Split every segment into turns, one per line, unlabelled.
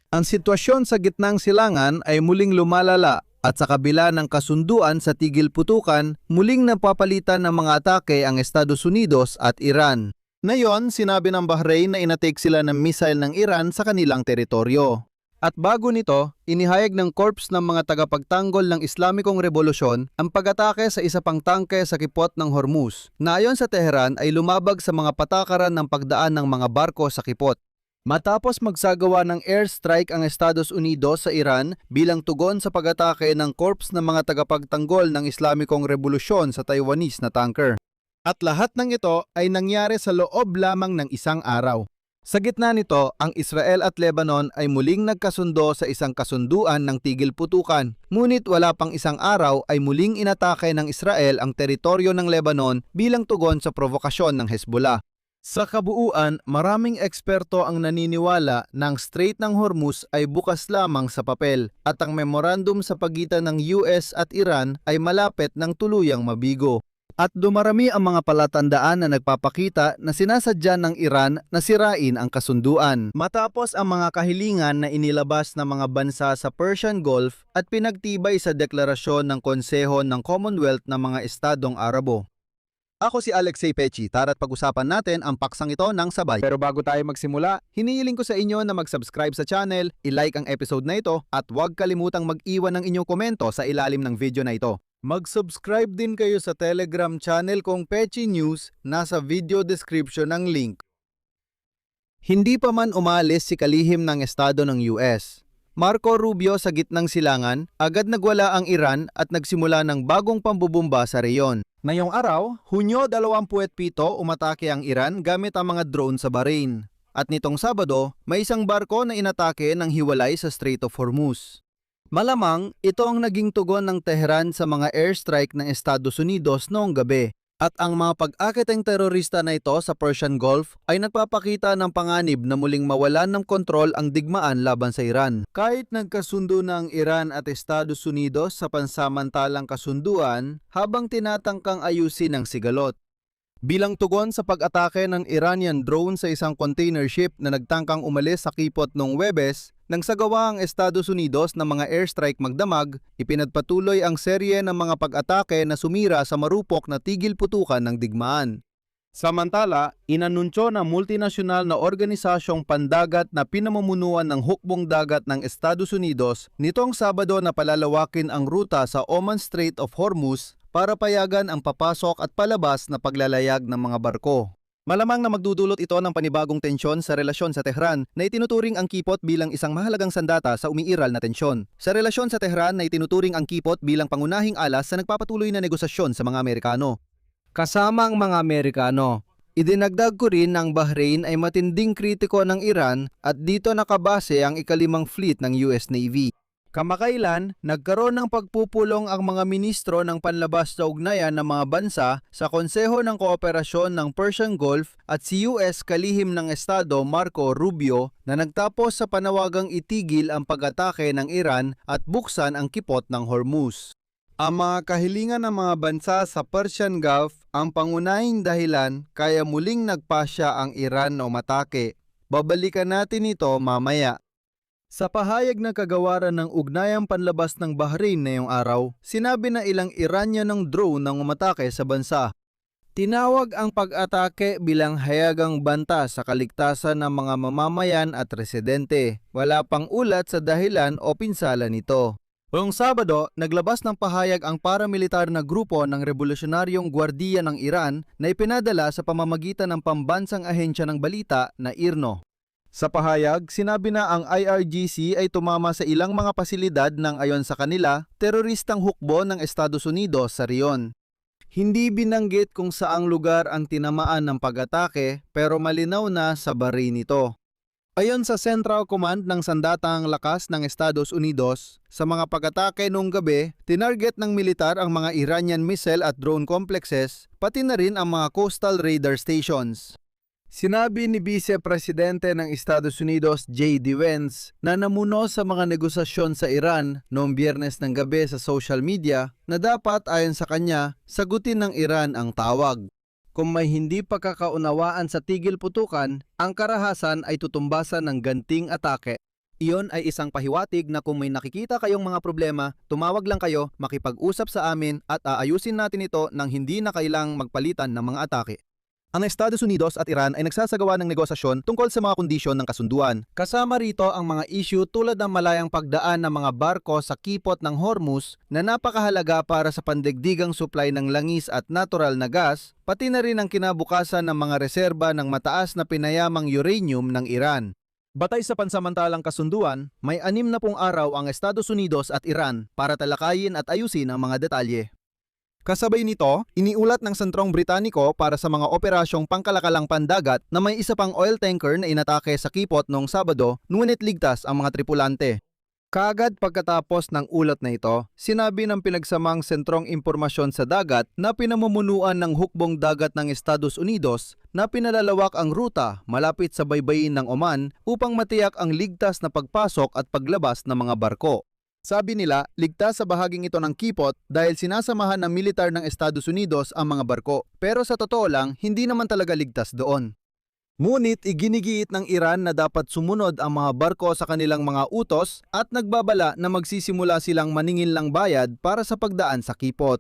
Ang sitwasyon sa gitnang silangan ay muling lumalala at sa kabila ng kasunduan sa tigil putukan, muling napapalitan ng mga atake ang Estados Unidos at Iran. Ngayon, sinabi ng Bahrain na inatake sila ng missile ng Iran sa kanilang teritoryo. At bago nito, inihayag ng Corps ng mga tagapagtanggol ng Islamikong Revolusyon ang pag-atake sa isa pang tangke sa kipot ng Hormuz, na ayon sa Tehran ay lumabag sa mga patakaran ng pagdaan ng mga barko sa kipot. Matapos magsagawa ng airstrike ang Estados Unidos sa Iran bilang tugon sa pag-atake ng Corps ng mga tagapagtanggol ng Islamikong Revolusyon sa Taiwanese na tanker. At lahat ng ito ay nangyari sa loob lamang ng isang araw. Sa gitna nito, ang Israel at Lebanon ay muling nagkasundo sa isang kasunduan ng tigil putukan. Ngunit wala pang isang araw ay muling inatake ng Israel ang teritoryo ng Lebanon bilang tugon sa provokasyon ng Hezbollah. Sa kabuuan, maraming eksperto ang naniniwala na ang Strait ng Hormuz ay bukas lamang sa papel at ang memorandum sa pagitan ng US at Iran ay malapit ng tuluyang mabigo. At dumarami ang mga palatandaan na nagpapakita na sinasadya ng Iran na sirain ang kasunduan. Matapos ang mga kahilingan na inilabas ng mga bansa sa Persian Gulf at pinagtibay sa deklarasyon ng Konseho ng Commonwealth ng mga Estadong Arabo. Ako si Alexei Pechi, tara't pag-usapan natin ang paksang ito ng sabay. Pero bago tayo magsimula, hinihiling ko sa inyo na mag-subscribe sa channel, i-like ang episode na ito at huwag kalimutang mag-iwan ng inyong komento sa ilalim ng video na ito. Mag-subscribe din kayo sa Telegram channel kong Pechi News, nasa video description ng link. Hindi pa man umalis si kalihim ng Estado ng US. Marco Rubio sa gitnang silangan, agad nagwala ang Iran at nagsimula ng bagong pambubumba sa reyon. Ngayong araw, Hunyo 27, umatake ang Iran gamit ang mga drone sa Bahrain. At nitong Sabado, may isang barko na inatake ng hiwalay sa Strait of Hormuz. Malamang, ito ang naging tugon ng Tehran sa mga airstrike ng Estados Unidos noong gabi. At ang mga pag-akiteng terorista na ito sa Persian Gulf ay nagpapakita ng panganib na muling mawalan ng kontrol ang digmaan laban sa Iran. Kahit nagkasundo na ang Iran at Estados Unidos sa pansamantalang kasunduan habang tinatangkang ayusin ang sigalot. Bilang tugon sa pag-atake ng Iranian drone sa isang container ship na nagtangkang umalis sa kipot noong Huwebes, nang sagawa ang Estados Unidos ng mga airstrike magdamag, ipinagpatuloy ang serye ng mga pag-atake na sumira sa marupok na tigil putukan ng digmaan. Samantala, inanunsyo ng multinasyonal na organisasyong pandagat na pinamumunuan ng hukbong dagat ng Estados Unidos nitong Sabado na palalawakin ang ruta sa Oman Strait of Hormuz para payagan ang papasok at palabas na paglalayag ng mga barko. Malamang na magdudulot ito ng panibagong tensyon sa relasyon sa Tehran na itinuturing ang kipot bilang isang mahalagang sandata sa umiiral na tensyon. Sa relasyon sa Tehran na itinuturing ang kipot bilang pangunahing alas sa nagpapatuloy na negosasyon sa mga Amerikano. Kasama ang mga Amerikano, idinagdag ko rin ng Bahrain ay matinding kritiko ng Iran at dito nakabase ang ika-5 fleet ng US Navy. Kamakailan, nagkaroon ng pagpupulong ang mga ministro ng panlabas na ugnayan ng mga bansa sa Konseho ng Kooperasyon ng Persian Gulf at si US kalihim ng Estado Marco Rubio na nagtapos sa panawagang itigil ang pag-atake ng Iran at buksan ang kipot ng Hormuz. Ang mga kahilingan ng mga bansa sa Persian Gulf ang pangunahing dahilan kaya muling nagpasya ang Iran na umatake. Babalikan natin ito mamaya. Sa pahayag ng kagawaran ng ugnayang panlabas ng Bahrain ngayong araw, sinabi na ilang Iranian ng drone nang umatake sa bansa. Tinawag ang pag-atake bilang hayagang banta sa kaligtasan ng mga mamamayan at residente. Wala pang ulat sa dahilan o pinsala nito. Noong Sabado, naglabas ng pahayag ang paramilitar na grupo ng Revolusyonaryong Gwardiya ng Iran na ipinadala sa pamamagitan ng pambansang ahensya ng balita na IRNO. Sa pahayag, sinabi na ang IRGC ay tumama sa ilang mga pasilidad ng ayon sa kanila, teroristang hukbo ng Estados Unidos sa riyon. Hindi binanggit kung saang lugar ang tinamaan ng pag-atake pero malinaw na sa Bahrain ito. Ayon sa Central Command ng Sandatahang Lakas ng Estados Unidos, sa mga pag-atake noong gabi, tinarget ng militar ang mga Iranian missile at drone complexes, pati na rin ang mga coastal radar stations. Sinabi ni Vice Presidente ng Estados Unidos J.D. Vance na namuno sa mga negosasyon sa Iran noong Biyernes ng gabi sa social media na dapat ayon sa kanya sagutin ng Iran ang tawag. Kung may hindi pagkakaunawaan sa tigil putukan, ang karahasan ay tutumbasan ng ganting atake. Iyon ay isang pahiwatig na kung may nakikita kayong mga problema, tumawag lang kayo, makipag-usap sa amin at aayusin natin ito nang hindi na kailang magpalitan ng mga atake. Ang Estados Unidos at Iran ay nagsasagawa ng negosasyon tungkol sa mga kondisyon ng kasunduan. Kasama rito ang mga issue tulad ng malayang pagdaan ng mga barko sa kipot ng Hormuz na napakahalaga para sa pandigdigang supply ng langis at natural na gas, pati na rin ang kinabukasan ng mga reserba ng mataas na pinayamang uranium ng Iran. Batay sa pansamantalang kasunduan, may 60 araw ang Estados Unidos at Iran para talakayin at ayusin ang mga detalye. Kasabay nito, iniulat ng sentrong Britaniko para sa mga operasyong pangkalakalang pandagat na may isa pang oil tanker na inatake sa kipot noong Sabado, ngunit ligtas ang mga tripulante. Kaagad pagkatapos ng ulat na ito, sinabi ng pinagsamang sentrong impormasyon sa dagat na pinamumunuan ng hukbong dagat ng Estados Unidos na pinalalawak ang ruta malapit sa baybayin ng Oman upang matiyak ang ligtas na pagpasok at paglabas ng mga barko. Sabi nila, ligtas sa bahaging ito ng kipot dahil sinasamahan ng militar ng Estados Unidos ang mga barko. Pero sa totoo lang, hindi naman talaga ligtas doon. Ngunit iginigiit ng Iran na dapat sumunod ang mga barko sa kanilang mga utos at nagbabala na magsisimula silang maningil ng bayad para sa pagdaan sa kipot.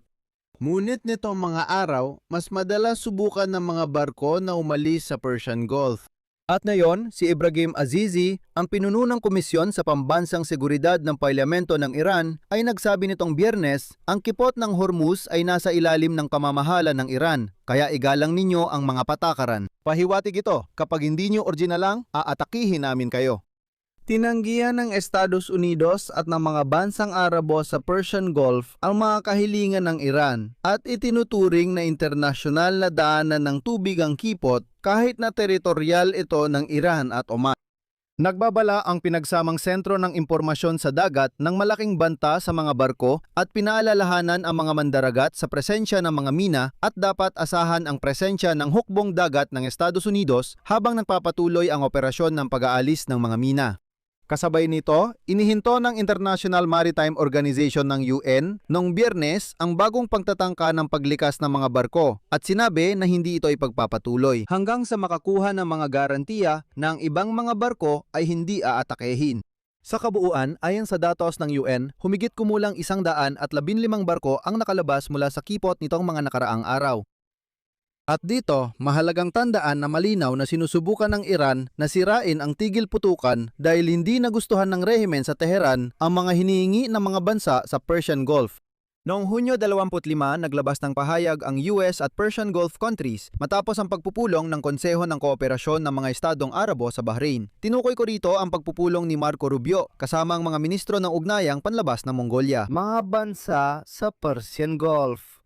Ngunit nitong mga araw, mas madalas subukan ng mga barko na umalis sa Persian Gulf. At ngayon, si Ibrahim Azizi, ang pinuno ng komisyon sa pambansang seguridad ng parlamento ng Iran, ay nagsabi nitong Biyernes, ang kipot ng Hormuz ay nasa ilalim ng pamamahala ng Iran, kaya igalang ninyo ang mga patakaran. Pahiwatig ito, kapag hindi nyo original lang, aatakihin namin kayo. Tinanggihan ng Estados Unidos at ng mga bansang Arabo sa Persian Gulf ang mga kahilingan ng Iran at itinuturing na internasyonal na daanan ng tubig ang kipot kahit na teritorial ito ng Iran at Oman. Nagbabala ang pinagsamang sentro ng impormasyon sa dagat ng malaking banta sa mga barko at pinaalalahanan ang mga mandaragat sa presensya ng mga mina at dapat asahan ang presensya ng hukbong dagat ng Estados Unidos habang nagpapatuloy ang operasyon ng pag-aalis ng mga mina. Kasabay nito, inihinto ng International Maritime Organization ng UN noong Biyernes ang bagong pagtatangka ng paglikas ng mga barko at sinabi na hindi ito ipagpapatuloy hanggang sa makakuha ng mga garantiya na ang ibang mga barko ay hindi aatakehin. Sa kabuuan, ayon sa datos ng UN, humigit kumulang 115 barko ang nakalabas mula sa kipot nitong mga nakaraang araw. At dito, mahalagang tandaan na malinaw na sinusubukan ng Iran na sirain ang tigil putukan dahil hindi nagustuhan ng rehimen sa Tehran ang mga hinihingi ng mga bansa sa Persian Gulf. Noong Hunyo 25, naglabas ng pahayag ang US at Persian Gulf countries matapos ang pagpupulong ng Konseho ng Kooperasyon ng mga Estadong Arabo sa Bahrain. Tinukoy ko rito ang pagpupulong ni Marco Rubio kasama ang mga ministro ng ugnayang panlabas ng Mongolia. Mga bansa sa Persian Gulf.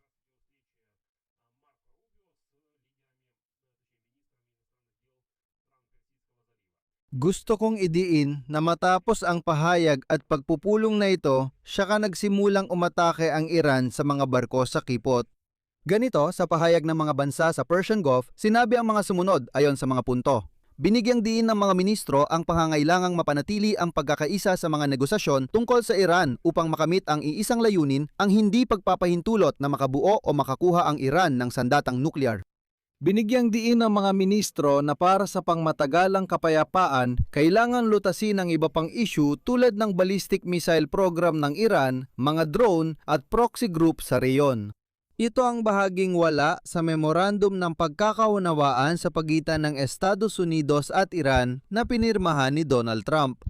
Gusto kong idiin na matapos ang pahayag at pagpupulong na ito, saka nagsimulang umatake ang Iran sa mga barko sa kipot. Ganito, sa pahayag ng mga bansa sa Persian Gulf, sinabi ang mga sumunod ayon sa mga punto. Binigyang diin ng mga ministro ang pangangailangang mapanatili ang pagkakaisa sa mga negosasyon tungkol sa Iran upang makamit ang iisang layunin, ang hindi pagpapahintulot na makabuo o makakuha ang Iran ng sandatang nuklear. Binigyang diin ng mga ministro na para sa pangmatagalang kapayapaan, kailangan lutasin ang iba pang issue tulad ng ballistic missile program ng Iran, mga drone at proxy group sa reyon. Ito ang bahaging wala sa memorandum ng pagkakaunawaan sa pagitan ng Estados Unidos at Iran na pinirmahan ni Donald Trump.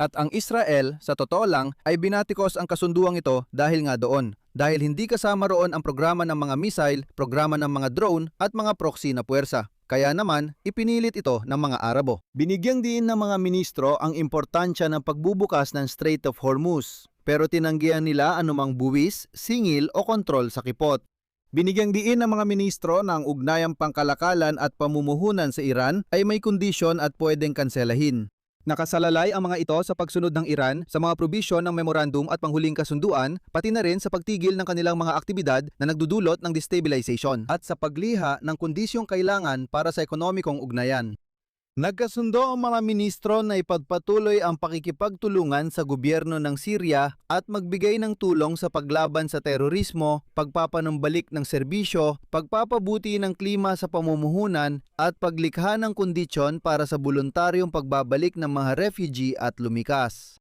At ang Israel, sa totoo lang, ay binatikos ang kasunduang ito dahil nga doon. Dahil hindi kasama roon ang programa ng mga missile, programa ng mga drone at mga proxy na puwersa. Kaya naman, ipinilit ito ng mga Arabo. Binigyang din ng mga ministro ang importansya ng pagbubukas ng Strait of Hormuz, pero tinanggihan nila anumang buwis, singil o kontrol sa kipot. Binigyang diin ng mga ministro na ang ugnayang pangkalakalan at pamumuhunan sa Iran ay may kondisyon at pwedeng kanselahin. Nakasalalay ang mga ito sa pagsunod ng Iran sa mga probisyon ng memorandum at panghuling kasunduan, pati na rin sa pagtigil ng kanilang mga aktibidad na nagdudulot ng destabilization at sa pagliha ng kondisyong kailangan para sa ekonomikong ugnayan. Nagkasundo ang mga ministro na ipagpatuloy ang pakikipagtulungan sa gobyerno ng Syria at magbigay ng tulong sa paglaban sa terorismo, pagpapanumbalik ng serbisyo, pagpapabuti ng klima sa pamumuhunan at paglikha ng kondisyon para sa voluntaryong pagbabalik ng mga refugee at lumikas.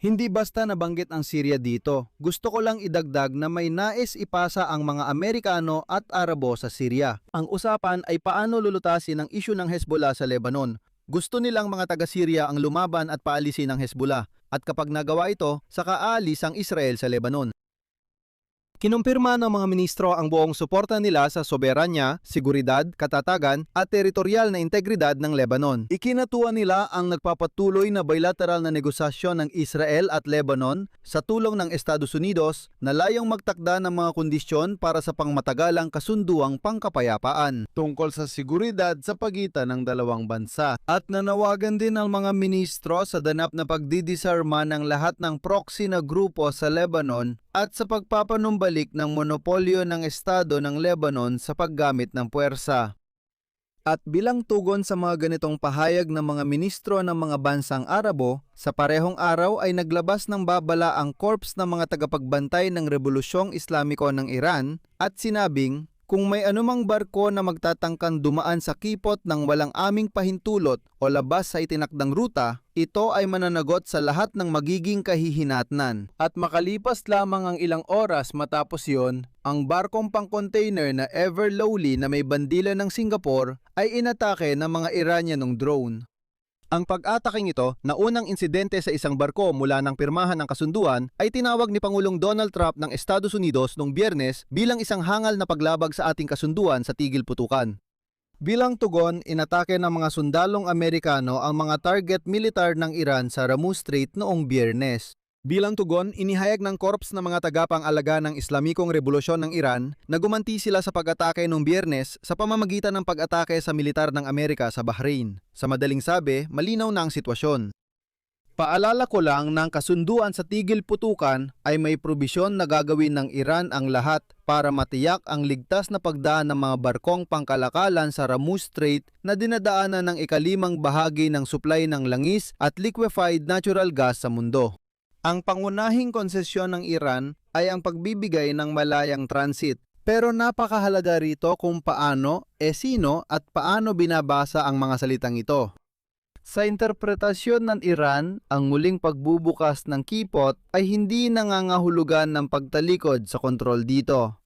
Hindi basta nabanggit ang Syria dito. Gusto ko lang idagdag na may nais ipasa ang mga Amerikano at Arabo sa Syria. Ang usapan ay paano lulutasin ang isyu ng Hezbollah sa Lebanon. Gusto nilang mga taga-Syria ang lumaban at paalisin ang Hezbollah. At kapag nagawa ito, saka aalis ang Israel sa Lebanon. Kinumpirma ng mga ministro ang buong suporta nila sa soberanya, seguridad, katatagan at teritorial na integridad ng Lebanon. Ikinatuwa nila ang nagpapatuloy na bilateral na negosasyon ng Israel at Lebanon sa tulong ng Estados Unidos na layong magtakda ng mga kondisyon para sa pangmatagalang kasunduang pangkapayapaan tungkol sa seguridad sa pagitan ng dalawang bansa. At nanawagan din ang mga ministro sa ganap na pagdidisarma ng lahat ng proxy na grupo sa Lebanon at sa pagpapanumbalik ng monopolyo ng Estado ng Lebanon sa paggamit ng puwersa. At bilang tugon sa mga ganitong pahayag ng mga ministro ng mga bansang Arabo, sa parehong araw ay naglabas ng babala ang korps ng mga tagapagbantay ng Rebolusyong Islamiko ng Iran at sinabing, kung may anumang barko na magtatangkang dumaan sa kipot ng walang aming pahintulot o labas sa itinakdang ruta, ito ay mananagot sa lahat ng magiging kahihinatnan. At makalipas lamang ang ilang oras matapos yon, ang barkong pang-container na Ever Lowly na may bandila ng Singapore ay inatake ng mga Iranianong drone. Ang pag-ataking ito na unang insidente sa isang barko mula ng pirmahan ng kasunduan ay tinawag ni Pangulong Donald Trump ng Estados Unidos noong Biyernes bilang isang hangal na paglabag sa ating kasunduan sa tigil putukan. Bilang tugon, inatake ng mga sundalong Amerikano ang mga target militar ng Iran sa Ramus Strait noong Biyernes. Bilang tugon, inihayag ng korps ng mga tagapang-alaga ng Islamikong Revolusyon ng Iran na gumanti sila sa pag-atake noong Biyernes sa pamamagitan ng pag-atake sa militar ng Amerika sa Bahrain. Sa madaling sabi, malinaw na ang sitwasyon. Paalala ko lang na ang kasunduan sa tigil putukan ay may probisyon na gagawin ng Iran ang lahat para matiyak ang ligtas na pagdaan ng mga barkong pangkalakalan sa Ramus Strait na dinadaanan ng ikalimang bahagi ng supply ng langis at liquefied natural gas sa mundo. Ang pangunahing konsesyon ng Iran ay ang pagbibigay ng malayang transit. Pero napakahalaga rito kung paano, sino at paano binabasa ang mga salitang ito. Sa interpretasyon ng Iran, ang muling pagbubukas ng kipot ay hindi nangangahulugan ng pagtalikod sa kontrol dito.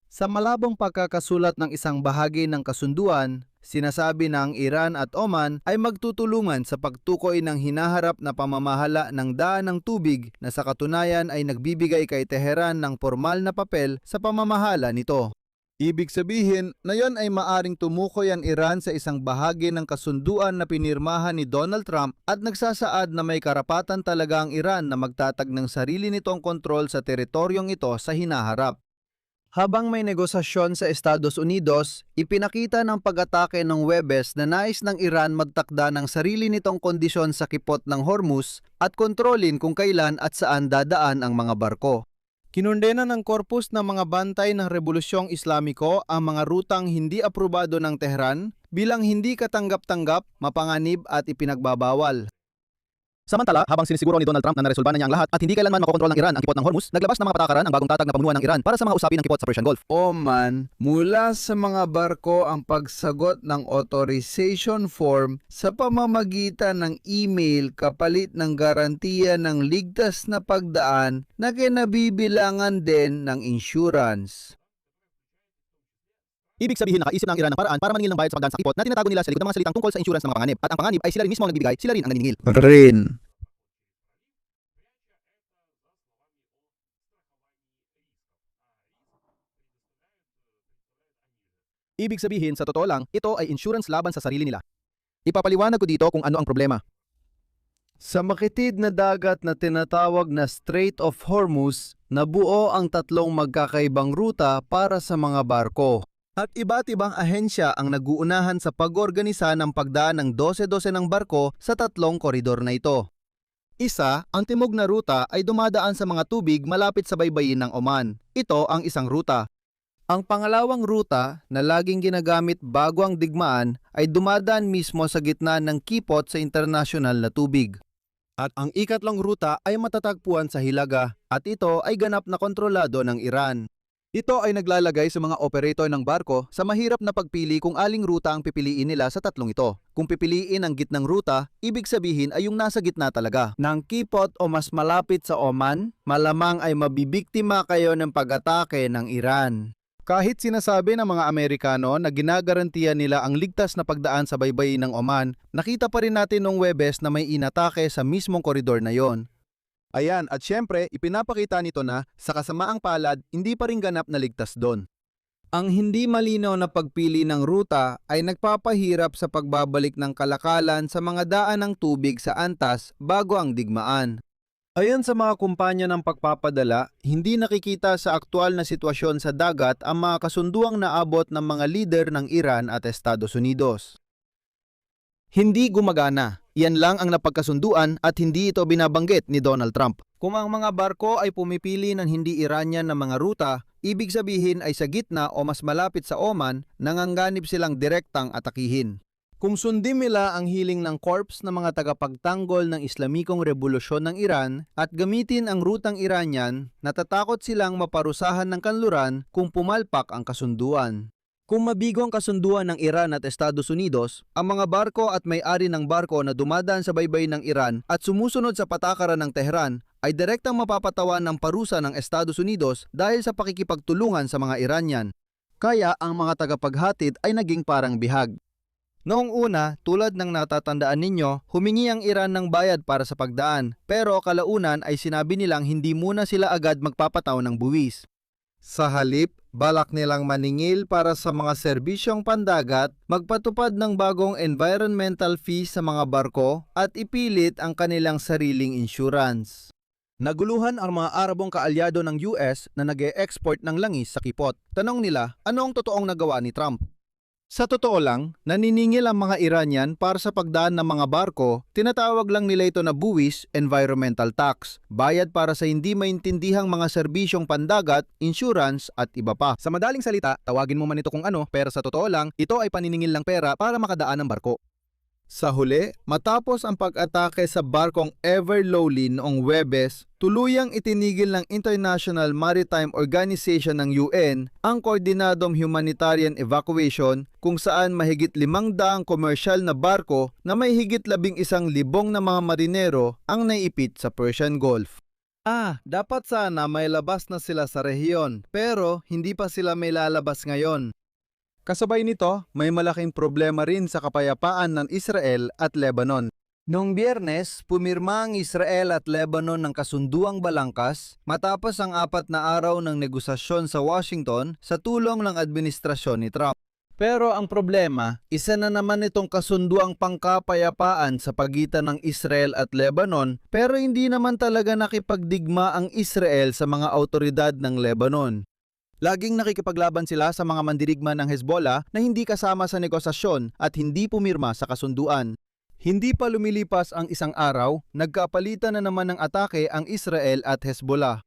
Sa malabong pagkakasulat ng isang bahagi ng kasunduan, sinasabi na ang Iran at Oman ay magtutulungan sa pagtukoy ng hinaharap na pamamahala ng daan ng tubig na sa katunayan ay nagbibigay kay Tehran ng formal na papel sa pamamahala nito. Ibig sabihin na yon ay maaring tumukoy ang Iran sa isang bahagi ng kasunduan na pinirmahan ni Donald Trump at nagsasaad na may karapatan talaga ang Iran na magtatag ng sarili nitong kontrol sa teritoryong ito sa hinaharap. Habang may negosasyon sa Estados Unidos, ipinakita ng pag-atake ng Huwebes na nais ng Iran magtakda ng sarili nitong kondisyon sa kipot ng Hormuz at kontrolin kung kailan at saan dadaan ang mga barko. Kinundena ng korpus ng mga bantay ng Rebolusyong Islamiko ang mga rutang hindi aprobado ng Tehran bilang hindi katanggap-tanggap, mapanganib at ipinagbabawal. Samantala, habang sinisiguro ni Donald Trump na naresolba na niya ang lahat at hindi kailanman makokontrol ng Iran ang kipot ng Hormuz, naglabas ng mga patakaran ang bagong tatag na pamunuan ng Iran para sa mga usapin ng kipot sa Persian Gulf. Oman, mula sa mga barko ang pagsagot ng authorization form sa pamamagitan ng email kapalit ng garantiya ng ligtas na pagdaan na kinabibilangan din ng insurance. Ibig sabihin nakaisip ng Iran ng paraan para maningil ng bayad sa pagdaan sa kipot na tinatago nila sa likod ng mga salitang tungkol sa insurance ng mga panganib. At ang panganib ay sila rin mismo ang nagbibigay, sila rin ang naniningil. Ibig sabihin, sa totoo lang, ito ay insurance laban sa sarili nila. Ipapaliwanag ko dito kung ano ang problema. Sa makitid na dagat na tinatawag na Strait of Hormuz, nabuo ang tatlong magkakaibang ruta para sa mga barko. At iba't ibang ahensya ang nag-uunahan sa pag-organisa ng pagdaan ng 12-12 ng barko sa tatlong koridor na ito. Isa, ang timog na ruta ay dumadaan sa mga tubig malapit sa baybayin ng Oman. Ito ang isang ruta. Ang pangalawang ruta na laging ginagamit bago ang digmaan ay dumadaan mismo sa gitna ng kipot sa internasyonal na tubig. At ang ikatlong ruta ay matatagpuan sa Hilaga at ito ay ganap na kontrolado ng Iran. Ito ay naglalagay sa mga operator ng barko sa mahirap na pagpili kung aling ruta ang pipiliin nila sa tatlong ito. Kung pipiliin ang gitnang ruta, ibig sabihin ay yung nasa gitna talaga. Nang kipot o mas malapit sa Oman, malamang ay mabibiktima kayo ng pag-atake ng Iran. Kahit sinasabi ng mga Amerikano na ginagarantiya nila ang ligtas na pagdaan sa baybayin ng Oman, nakita pa rin natin noong Webes na may inatake sa mismong koridor na yon. Ayan, at syempre, ipinapakita nito na sa kasamaang palad, hindi pa rin ganap na ligtas doon. Ang hindi malinaw na pagpili ng ruta ay nagpapahirap sa pagbabalik ng kalakalan sa mga daan ng tubig sa antas bago ang digmaan. Ayon sa mga kumpanya ng pagpapadala, hindi nakikita sa aktual na sitwasyon sa dagat ang mga kasunduang naabot ng mga lider ng Iran at Estados Unidos. Hindi gumagana. Yan lang ang napagkasunduan at hindi ito binabanggit ni Donald Trump. Kung ang mga barko ay pumipili ng hindi Iranian na mga ruta, ibig sabihin ay sa gitna o mas malapit sa Oman, nanganganib silang direktang atakihin. Kung sundin nila ang hiling ng corps ng mga tagapagtanggol ng Islamikong Revolusyon ng Iran at gamitin ang rutang Iranian, natatakot silang maparusahan ng kanluran kung pumalpak ang kasunduan. Kung mabigo ang kasunduan ng Iran at Estados Unidos, ang mga barko at may-ari ng barko na dumadaan sa baybayin ng Iran at sumusunod sa patakaran ng Tehran ay direktang mapapatawan ng parusa ng Estados Unidos dahil sa pakikipagtulungan sa mga Iranian. Kaya ang mga tagapaghatid ay naging parang bihag. Noong una, tulad ng natatandaan ninyo, humingi ang Iran ng bayad para sa pagdaan, pero kalaunan ay sinabi nilang hindi muna sila agad magpapataw ng buwis. Sa halip, balak nilang maningil para sa mga serbisyong pandagat, magpatupad ng bagong environmental fees sa mga barko at ipilit ang kanilang sariling insurance. Naguluhan ang mga Arabong kaalyado ng US na nag-e-export ng langis sa kipot. Tanong nila, ano ang totoong nagawa ni Trump? Sa totoo lang, naniningil ang mga Iranian para sa pagdaan ng mga barko, tinatawag lang nila ito na buwis, environmental tax, bayad para sa hindi maintindihang mga serbisyong pandagat, insurance at iba pa. Sa madaling salita, tawagin mo man ito kung ano, pero sa totoo lang, ito ay paniningil ng pera para makadaan ng barko. Sa huli, matapos ang pag-atake sa barkong Everlowly noong Webes, tuluyang itinigil ng International Maritime Organization ng UN ang koordinadong humanitarian evacuation kung saan mahigit 500 komersyal na barko na may higit 11,000 na mga marinero ang naipit sa Persian Gulf. Dapat sana may labas na sila sa rehiyon, pero hindi pa sila may lalabas ngayon. Kasabay nito, may malaking problema rin sa kapayapaan ng Israel at Lebanon. Noong Biyernes, pumirma ang Israel at Lebanon ng kasunduang balangkas matapos ang 4 na araw ng negosasyon sa Washington sa tulong ng administrasyon ni Trump. Pero ang problema, isa na naman itong kasunduang pangkapayapaan sa pagitan ng Israel at Lebanon pero hindi naman talaga nakipagdigma ang Israel sa mga autoridad ng Lebanon. Laging nakikipaglaban sila sa mga mandirigma ng Hezbollah na hindi kasama sa negosasyon at hindi pumirma sa kasunduan. Hindi pa lumilipas ang isang araw, nagkapalitan na naman ng atake ang Israel at Hezbollah.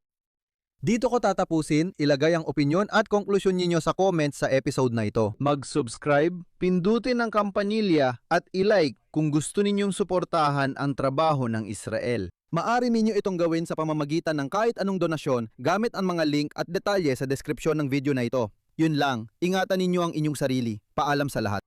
Dito ko tatapusin, ilagay ang opinyon at konklusyon ninyo sa comments sa episode na ito. Mag-subscribe, pindutin ang kampanilya at ilike kung gusto ninyong suportahan ang trabaho ng Israel. Maaari ninyo itong gawin sa pamamagitan ng kahit anong donasyon gamit ang mga link at detalye sa deskripsyon ng video na ito. Yun lang, ingatan ninyo ang inyong sarili. Paalam sa lahat.